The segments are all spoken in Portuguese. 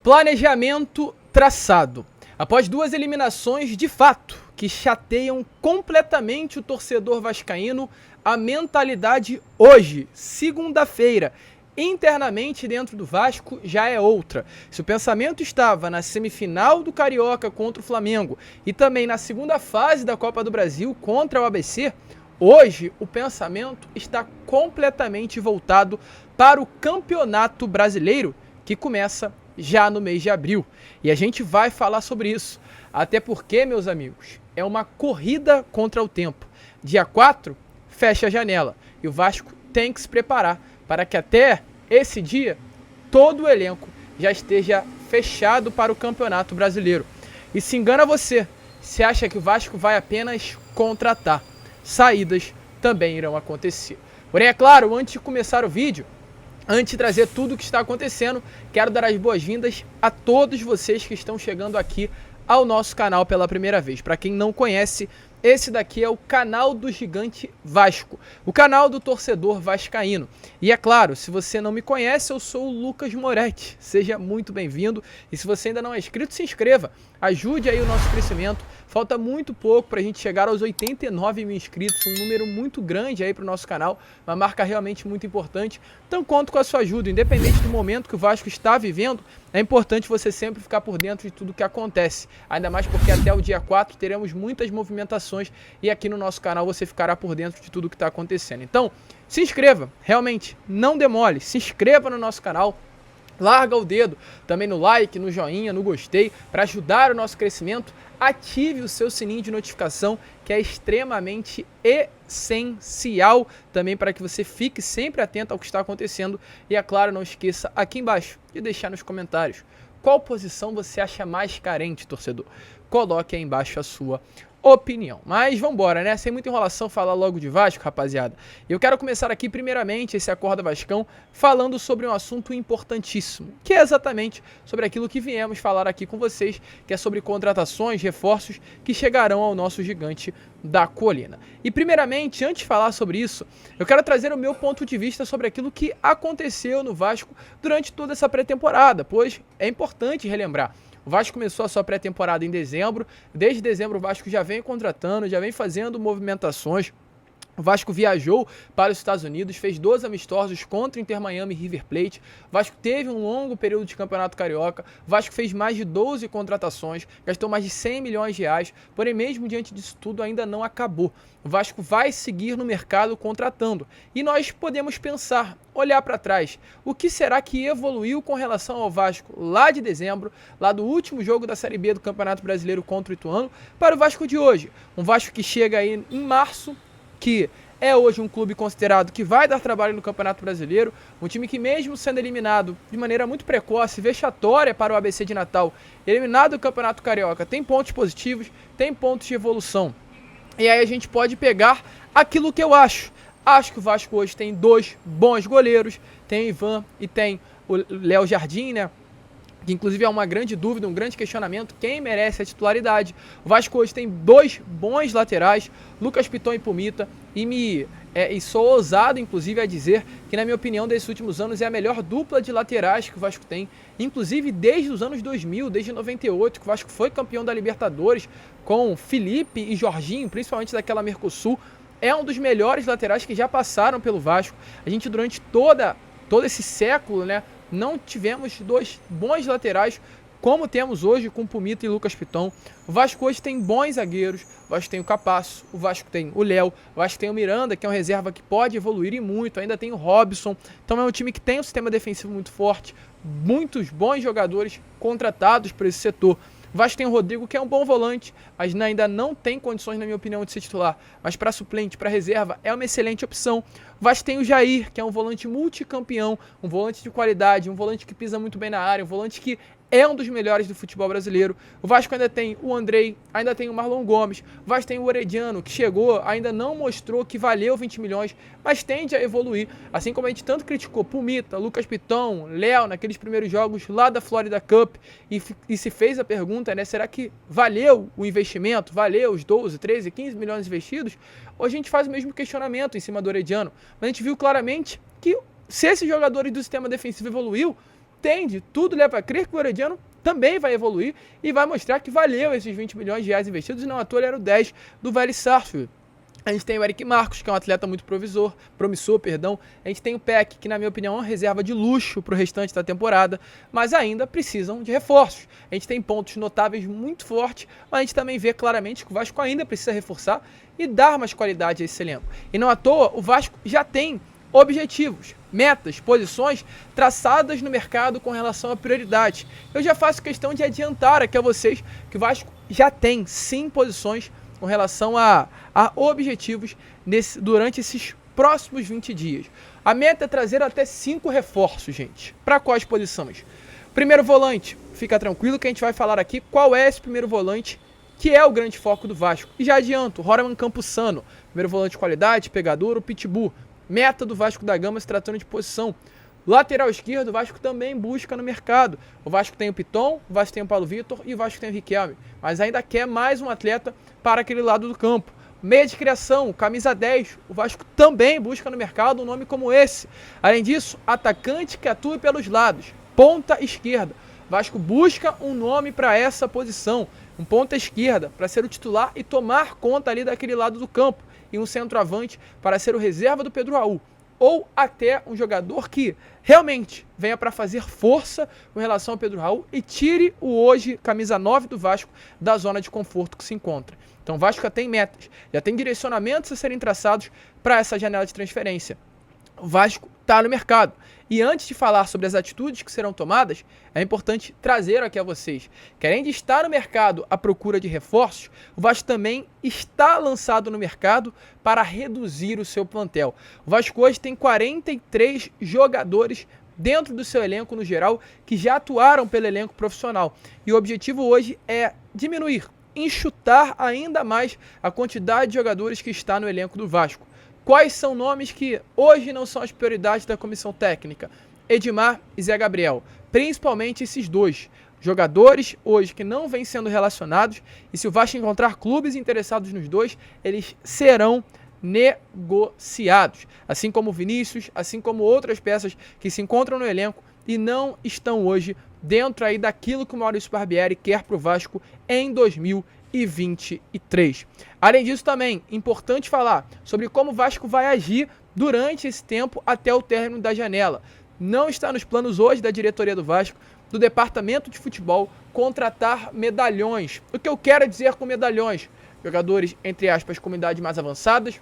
Planejamento traçado. Após duas eliminações de fato que chateiam completamente o torcedor vascaíno, a mentalidade hoje, segunda-feira, internamente dentro do Vasco já é outra. Se o pensamento estava na semifinal do Carioca contra o Flamengo e também na segunda fase da Copa do Brasil contra o ABC, hoje o pensamento está completamente voltado para o Campeonato Brasileiro, que começa já no mês de abril. E a gente vai falar sobre isso. Até porque, meus amigos, é uma corrida contra o tempo. Dia 4, fecha a janela. E o Vasco tem que se preparar para que até esse dia, todo o elenco já esteja fechado para o Campeonato Brasileiro. E se engana você, se acha que o Vasco vai apenas contratar. Saídas também irão acontecer. Porém, é claro, antes de começar o vídeo, antes de trazer tudo o que está acontecendo, quero dar as boas-vindas a todos vocês que estão chegando aqui ao nosso canal pela primeira vez. Para quem não conhece, esse daqui é o canal do Gigante Vasco, o canal do torcedor vascaíno. E é claro, se você não me conhece, eu sou o Lucas Moretti. Seja muito bem-vindo. E se você ainda não é inscrito, se inscreva. Ajude aí o nosso crescimento. Falta muito pouco para a gente chegar aos 89 mil inscritos, um número muito grande aí para o nosso canal, uma marca realmente muito importante. Então conto com a sua ajuda, independente do momento que o Vasco está vivendo, é importante você sempre ficar por dentro de tudo que acontece. Ainda mais porque até o dia 4 teremos muitas movimentações e aqui no nosso canal você ficará por dentro de tudo que está acontecendo. Então, se inscreva, realmente, não demore, se inscreva no nosso canal. Larga o dedo também no like, no joinha, no gostei, para ajudar o nosso crescimento. Ative o seu sininho de notificação, que é extremamente essencial também para que você fique sempre atento ao que está acontecendo. E é claro, não esqueça aqui embaixo de deixar nos comentários qual posição você acha mais carente, torcedor. Coloque aí embaixo a sua opinião. Mas vamos embora, né? Sem muita enrolação, falar logo de Vasco, rapaziada. Eu quero começar aqui, primeiramente, esse Acorda Vascão, falando sobre um assunto importantíssimo, que é exatamente sobre aquilo que viemos falar aqui com vocês, que é sobre contratações, reforços que chegarão ao nosso gigante da colina. E primeiramente, antes de falar sobre isso, eu quero trazer o meu ponto de vista sobre aquilo que aconteceu no Vasco durante toda essa pré-temporada, pois é importante relembrar. O Vasco começou a sua pré-temporada em dezembro. Desde dezembro o Vasco já vem contratando, já vem fazendo movimentações. O Vasco viajou para os Estados Unidos, fez 12 amistosos contra Inter Miami e River Plate. O Vasco teve um longo período de campeonato carioca. O Vasco fez mais de 12 contratações, gastou mais de 100 milhões de reais. Porém, mesmo diante disso tudo, ainda não acabou. O Vasco vai seguir no mercado contratando. E nós podemos pensar, olhar para trás, o que será que evoluiu com relação ao Vasco lá de dezembro, lá do último jogo da Série B do Campeonato Brasileiro contra o Ituano, para o Vasco de hoje. Um Vasco que chega aí em março, que é hoje um clube considerado que vai dar trabalho no Campeonato Brasileiro, um time que mesmo sendo eliminado de maneira muito precoce, vexatória para o ABC de Natal, eliminado do Campeonato Carioca, tem pontos positivos, tem pontos de evolução. E aí a gente pode pegar aquilo que eu acho. Acho que o Vasco hoje tem dois bons goleiros, tem o Ivan e tem o Léo Jardim, né? Que inclusive é uma grande dúvida, um grande questionamento, quem merece a titularidade. O Vasco hoje tem dois bons laterais, Lucas Piton e Pumita, e sou ousado inclusive a dizer que na minha opinião desses últimos anos é a melhor dupla de laterais que o Vasco tem, inclusive desde os anos 2000, desde 98, que o Vasco foi campeão da Libertadores com Felipe e Jorginho, principalmente daquela Mercosul. É um dos melhores laterais que já passaram pelo Vasco. A gente durante todo esse século, né, não tivemos dois bons laterais como temos hoje com Pumita e Lucas Piton. O Vasco hoje tem bons zagueiros, o Vasco tem o Capasso, o Vasco tem o Léo, o Vasco tem o Miranda, que é um reserva que pode evoluir e muito, ainda tem o Robson. Então é um time que tem um sistema defensivo muito forte, muitos bons jogadores contratados por esse setor. O Vasco tem o Rodrigo, que é um bom volante, mas ainda não tem condições, na minha opinião, de ser titular. Mas para suplente, para reserva, é uma excelente opção. O Vasco tem o Jair, que é um volante multicampeão, um volante de qualidade, um volante que pisa muito bem na área, um volante que é um dos melhores do futebol brasileiro. O Vasco ainda tem o Andrei, ainda tem o Marlon Gomes, o Vasco tem o Orediano, que chegou, ainda não mostrou que valeu 20 milhões, mas tende a evoluir. Assim como a gente tanto criticou Pumita, Lucas Piton, Léo, naqueles primeiros jogos lá da Florida Cup, e se fez a pergunta, né, será que valeu o investimento, valeu os 12, 13, 15 milhões investidos? Hoje a gente faz o mesmo questionamento em cima do Orediano, mas a gente viu claramente que se esses jogadores do sistema defensivo evoluiu, tende, tudo leva a crer que o Herediano também vai evoluir e vai mostrar que valeu esses 20 milhões de reais investidos e não à toa ele era o 10 do Vélez Sarsfield. A gente tem o Eric Marcos, que é um atleta muito promissor. A gente tem o Peck, que na minha opinião é uma reserva de luxo para o restante da temporada, mas ainda precisam de reforços. A gente tem pontos notáveis muito fortes, mas a gente também vê claramente que o Vasco ainda precisa reforçar e dar mais qualidade a esse elenco. E não à toa, o Vasco já tem objetivos, metas, posições traçadas no mercado com relação a prioridades. Eu já faço questão de adiantar aqui a vocês que o Vasco já tem sim posições com relação a objetivos durante esses próximos 20 dias. A meta é trazer até 5 reforços, gente. Para quais posições? Primeiro volante, fica tranquilo que a gente vai falar aqui qual é esse primeiro volante que é o grande foco do Vasco. E já adianto, Roraman Campuzano, primeiro volante de qualidade, pegador, o Pitbull. Meta do Vasco da Gama se tratando de posição. Lateral esquerdo, o Vasco também busca no mercado. O Vasco tem o Piton, o Vasco tem o Paulo Vitor e o Vasco tem o Riquelme. Mas ainda quer mais um atleta para aquele lado do campo. Meia de criação, camisa 10. O Vasco também busca no mercado um nome como esse. Além disso, atacante que atue pelos lados. Ponta esquerda. O Vasco busca um nome para essa posição. Um ponta esquerda para ser o titular e tomar conta ali daquele lado do campo. E um centroavante para ser o reserva do Pedro Raul. Ou até um jogador que realmente venha para fazer força com relação ao Pedro Raul e tire o hoje camisa 9 do Vasco da zona de conforto que se encontra. Então o Vasco já tem metas, já tem direcionamentos a serem traçados para essa janela de transferência. O Vasco está no mercado. E antes de falar sobre as atitudes que serão tomadas, é importante trazer aqui a vocês que além de estar no mercado à procura de reforços, o Vasco também está lançado no mercado para reduzir o seu plantel. O Vasco hoje tem 43 jogadores dentro do seu elenco no geral que já atuaram pelo elenco profissional. E o objetivo hoje é diminuir, enxutar ainda mais a quantidade de jogadores que está no elenco do Vasco. Quais são nomes que hoje não são as prioridades da comissão técnica? Edmar e Zé Gabriel. Principalmente esses dois jogadores hoje que não vêm sendo relacionados. E se o Vasco encontrar clubes interessados nos dois, eles serão negociados. Assim como o Vinícius, assim como outras peças que se encontram no elenco e não estão hoje dentro aí daquilo que o Maurício Barbieri quer para o Vasco em 2023. Além disso também, importante falar sobre como o Vasco vai agir durante esse tempo até o término da janela. Não está nos planos hoje da diretoria do Vasco, do departamento de futebol, contratar medalhões. O que eu quero dizer com medalhões? Jogadores, entre aspas, com idade mais avançadas,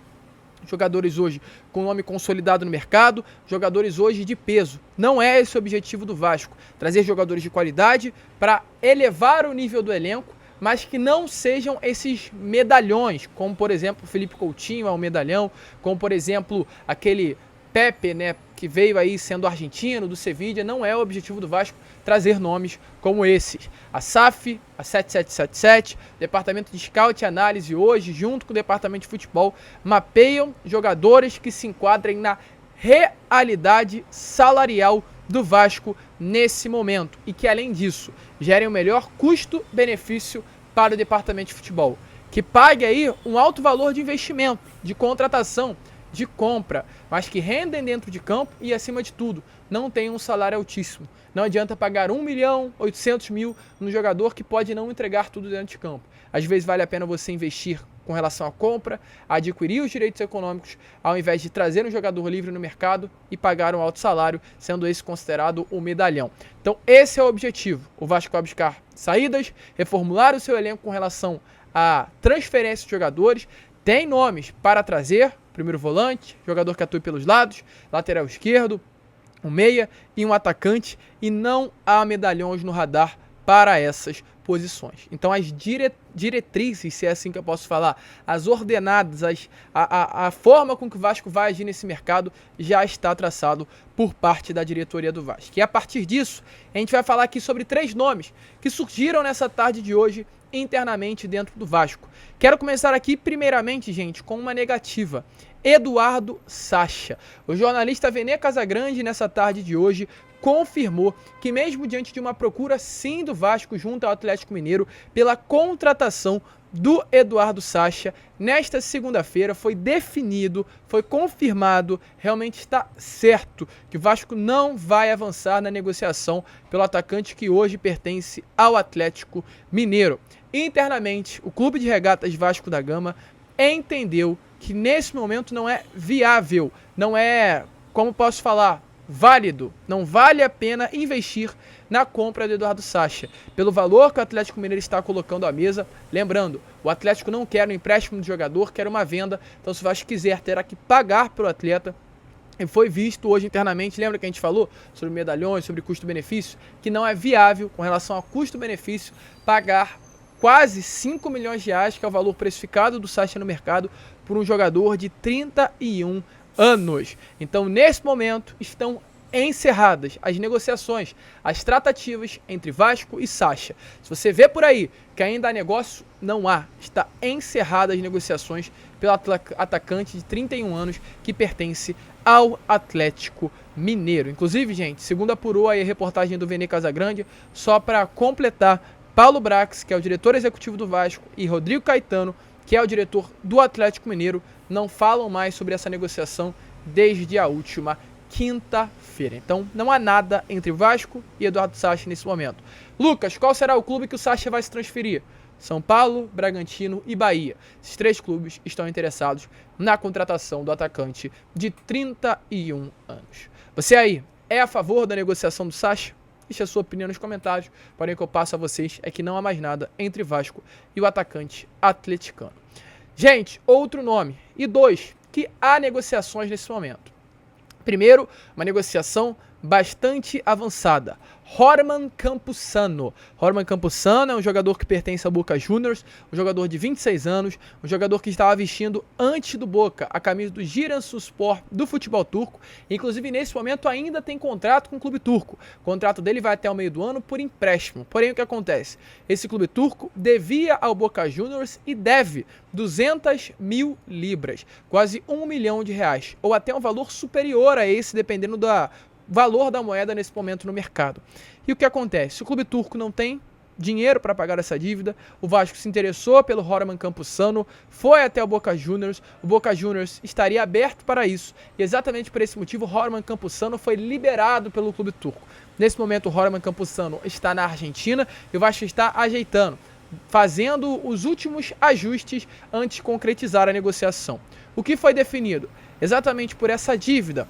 jogadores hoje com nome consolidado no mercado, jogadores hoje de peso. Não é esse o objetivo do Vasco, trazer jogadores de qualidade para elevar o nível do elenco, mas que não sejam esses medalhões, como por exemplo o Felipe Coutinho é um medalhão, como por exemplo aquele Pepe, né, que veio aí sendo argentino, do Sevilla. Não é o objetivo do Vasco trazer nomes como esses. A SAF, a 7777, departamento de scout e análise hoje, junto com o departamento de futebol, mapeiam jogadores que se enquadrem na realidade salarial do Vasco nesse momento e que, além disso, gerem o melhor custo-benefício para o departamento de futebol, que pague aí um alto valor de investimento, de contratação, de compra, mas que rendem dentro de campo e, acima de tudo, não tenham um salário altíssimo. Não adianta pagar 1.800.000 no jogador que pode não entregar tudo dentro de campo. Às vezes vale a pena você investir com relação à compra, adquirir os direitos econômicos, ao invés de trazer um jogador livre no mercado e pagar um alto salário, sendo esse considerado o medalhão. Então esse é o objetivo. O Vasco vai buscar saídas, reformular o seu elenco com relação à transferência de jogadores, tem nomes para trazer, primeiro volante, jogador que atue pelos lados, lateral esquerdo, um meia e um atacante, e não há medalhões no radar para essas posições. Então as diretrizes, se é assim que eu posso falar, as ordenadas, a forma com que o Vasco vai agir nesse mercado já está traçado por parte da diretoria do Vasco. E a partir disso, a gente vai falar aqui sobre 3 nomes que surgiram nessa tarde de hoje internamente dentro do Vasco. Quero começar aqui primeiramente, gente, com uma negativa. Eduardo Sacha. O jornalista Vene Casagrande, nessa tarde de hoje, confirmou que mesmo diante de uma procura sim do Vasco junto ao Atlético Mineiro pela contratação do Eduardo Sacha nesta segunda-feira foi definido, foi confirmado, realmente está certo que o Vasco não vai avançar na negociação pelo atacante que hoje pertence ao Atlético Mineiro. Internamente, o Clube de Regatas Vasco da Gama entendeu que nesse momento não é viável, não é, como posso falar, válido, não vale a pena investir na compra do Eduardo Sacha, pelo valor que o Atlético Mineiro está colocando à mesa. Lembrando, o Atlético não quer um empréstimo de jogador, quer uma venda, então se o Vasco quiser, terá que pagar pelo atleta. E foi visto hoje internamente, lembra que a gente falou sobre medalhões, sobre custo-benefício, que não é viável, com relação ao custo-benefício, pagar quase 5 milhões de reais, que é o valor precificado do Sacha no mercado, por um jogador de 31 anos. Então, nesse momento, estão encerradas as negociações, as tratativas entre Vasco e Sacha. Se você vê por aí que ainda há negócio, não há. Está encerradas as negociações pelo atacante de 31 anos que pertence ao Atlético Mineiro. Inclusive, gente, segundo apurou aí a reportagem do Vene Casagrande, só para completar, Paulo Brax, que é o diretor executivo do Vasco, e Rodrigo Caetano, que é o diretor do Atlético Mineiro, não falam mais sobre essa negociação desde a última quinta-feira. Então, não há nada entre Vasco e Eduardo Sacha nesse momento. Lucas, qual será o clube que o Sacha vai se transferir? São Paulo, Bragantino e Bahia. Esses 3 clubes estão interessados na contratação do atacante de 31 anos. Você aí é a favor da negociação do Sacha? Deixe a sua opinião nos comentários. Porém, o que eu passo a vocês é que não há mais nada entre Vasco e o atacante atleticano. Gente, outro nome. E 2, que há negociações nesse momento. Primeiro, uma negociação bastante avançada. Horman Campuzano. Horman Campuzano é um jogador que pertence ao Boca Juniors, um jogador de 26 anos, um jogador que estava vestindo antes do Boca a camisa do Giresunspor do futebol turco. Inclusive, nesse momento, ainda tem contrato com o clube turco. O contrato dele vai até o meio do ano por empréstimo. Porém, o que acontece? Esse clube turco devia ao Boca Juniors e deve 200 mil libras, quase 1 milhão de reais, ou até um valor superior a esse, dependendo do valor da moeda nesse momento no mercado. E o que acontece? O clube turco não tem dinheiro para pagar essa dívida, o Vasco se interessou pelo Horman Campuzano, foi até o Boca Juniors, o Boca Juniors estaria aberto para isso, e exatamente por esse motivo o Horman Campuzano foi liberado pelo clube turco. Nesse momento o Horman Campuzano está na Argentina e o Vasco está ajeitando, fazendo os últimos ajustes antes de concretizar a negociação. O que foi definido? Exatamente por essa dívida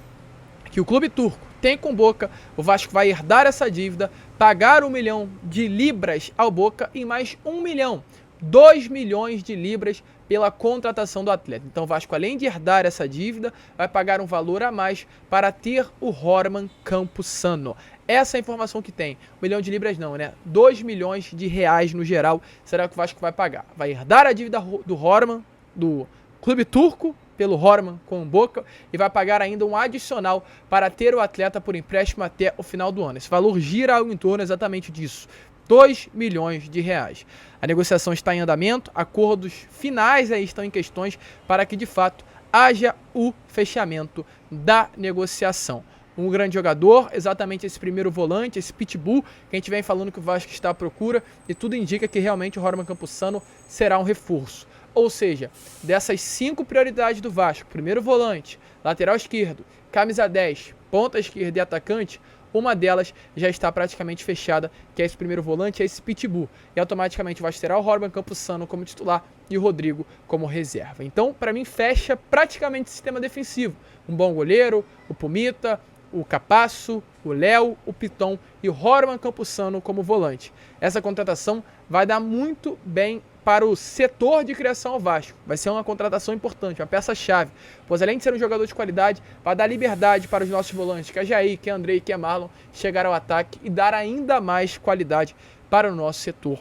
que o clube turco tem com o Boca, o Vasco vai herdar essa dívida, pagar 1 milhão de libras ao Boca e mais 1 milhão, 2 milhões de libras pela contratação do atleta. Então o Vasco, além de herdar essa dívida, vai pagar um valor a mais para ter o Horman Campuzano. Essa é a informação que tem. 1 milhão de libras não, né? 2 milhões de reais no geral será que o Vasco vai pagar. Vai herdar a dívida do Horman, do clube turco, pelo Horman com o Boca, e vai pagar ainda um adicional para ter o atleta por empréstimo até o final do ano. Esse valor gira em torno exatamente disso, 2 milhões de reais. A negociação está em andamento, acordos finais aí estão em questões para que de fato haja o fechamento da negociação. Um grande jogador, exatamente esse primeiro volante, esse pitbull, que a gente vem falando que o Vasco está à procura, e tudo indica que realmente o Horman Campuzano será um reforço. Ou seja, dessas 5 prioridades do Vasco, primeiro volante, lateral esquerdo, camisa 10, ponta esquerda e atacante, uma delas já está praticamente fechada, que é esse primeiro volante, é esse pitbull. E automaticamente o Vasco terá o Horman Campuzano como titular e o Rodrigo como reserva. Então, para mim, fecha praticamente o sistema defensivo. Um bom goleiro, o Pumita, o Capasso, o Léo, o Piton e o Horman Campuzano como volante. Essa contratação vai dar muito bem para o setor de criação ao Vasco. Vai ser uma contratação importante, uma peça-chave, pois além de ser um jogador de qualidade, vai dar liberdade para os nossos volantes, que é Jair, que é Andrei, que é Marlon, chegar ao ataque e dar ainda mais qualidade para o nosso setor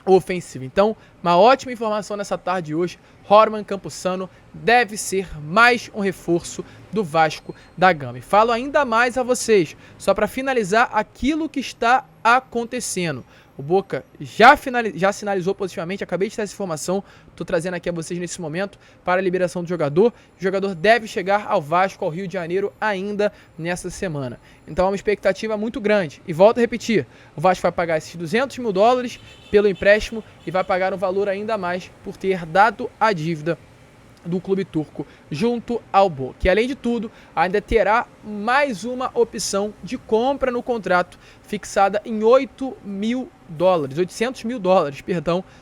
ofensivo. Então, uma ótima informação nessa tarde de hoje, Horman Campuzano deve ser mais um reforço do Vasco da Gama. E falo ainda mais a vocês, só para finalizar aquilo que está acontecendo. O Boca já sinalizou positivamente, acabei de ter essa informação, estou trazendo aqui a vocês nesse momento, para a liberação do jogador. O jogador deve chegar ao Vasco, ao Rio de Janeiro, ainda nessa semana. Então é uma expectativa muito grande. E volto a repetir, o Vasco vai pagar esses $200 mil pelo empréstimo e vai pagar um valor ainda mais por ter dado a dívida do clube turco junto ao Boca. E além de tudo, ainda terá mais uma opção de compra no contrato, fixada em $800 mil,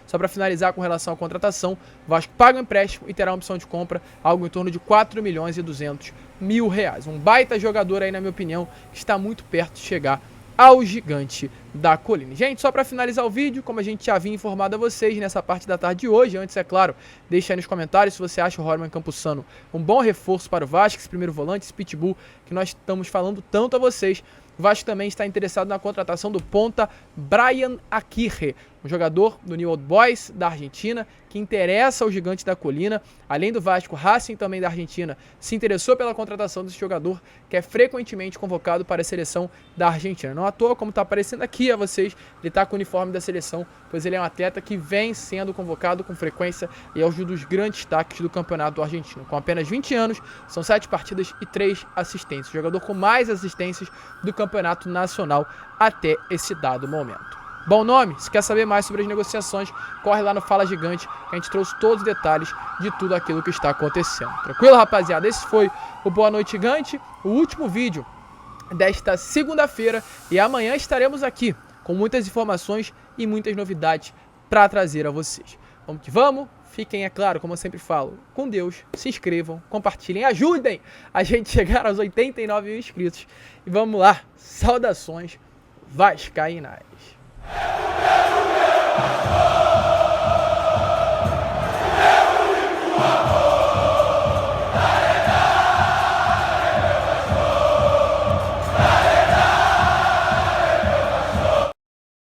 só para finalizar com relação à contratação. O Vasco paga o empréstimo e terá uma opção de compra, algo em torno de R$4.200.000. Um baita jogador aí, na minha opinião, que está muito perto de chegar ao Gigante da Colina. Gente, só para finalizar o vídeo, como a gente já havia informado a vocês nessa parte da tarde de hoje, antes, é claro, deixa aí nos comentários se você acha o Royman Campuzano um bom reforço para o Vasco, esse primeiro volante, esse pitbull que nós estamos falando tanto a vocês. O Vasco também está interessado na contratação do ponta Brian Aguirre, um jogador do New Old Boys da Argentina, que interessa ao Gigante da Colina. Além do Vasco, Racing também da Argentina se interessou pela contratação desse jogador, que é frequentemente convocado para a seleção da Argentina. Não à toa, como está aparecendo aqui a vocês, ele está com o uniforme da seleção, pois ele é um atleta que vem sendo convocado com frequência e é um dos grandes destaques do campeonato argentino. Com apenas 20 anos, são 7 partidas e 3 assistências. O jogador com mais assistências do campeonato nacional até esse dado momento. Bom nome, se quer saber mais sobre as negociações, corre lá no Fala Gigante, que a gente trouxe todos os detalhes de tudo aquilo que está acontecendo. Tranquilo, rapaziada? Esse foi o Boa Noite Gigante, o último vídeo desta segunda-feira, e amanhã estaremos aqui com muitas informações e muitas novidades para trazer a vocês. Vamos que vamos, fiquem, é claro, como eu sempre falo, com Deus, se inscrevam, compartilhem, ajudem a gente chegar aos 89 mil inscritos. E vamos lá, saudações vascaínas.